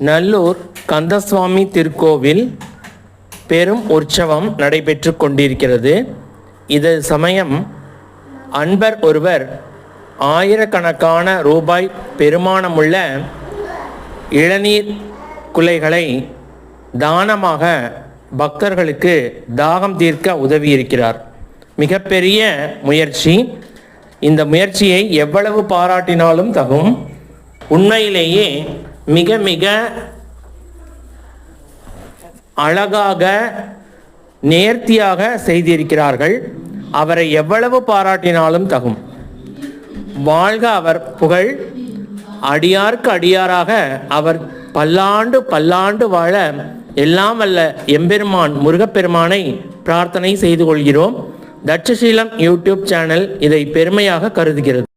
நல்லூர் கந்தசுவாமி திருக்கோவில் பெரும் உற்சவம் நடைபெற்று கொண்டிருக்கிறது. இது சமயம் அன்பர் ஒருவர் ஆயிரக்கணக்கான ரூபாய் பெருமானமுள்ள இளநீர் குலைகளை தானமாக பக்தர்களுக்கு தாகம் தீர்க்க உதவியிருக்கிறார். மிகப்பெரிய முயற்சி. இந்த முயற்சியை எவ்வளவு பாராட்டினாலும் தகும். உண்மையிலேயே மிக மிக அழகாக நேர்த்தியாக செய்திருக்கிறார்கள். அவரை எவ்வளவு பாராட்டினாலும் தகும். வாழ்க அவர் புகழ். அடியார்க்கு அடியாராக அவர் பல்லாண்டு பல்லாண்டு வாழ எல்லாம் வல்ல எம்பெருமான் முருகப்பெருமானை பிரார்த்தனை செய்து கொள்கிறோம். தட்சசீலம் யூடியூப் சேனல் இதை பெருமையாக கருதுகிறது.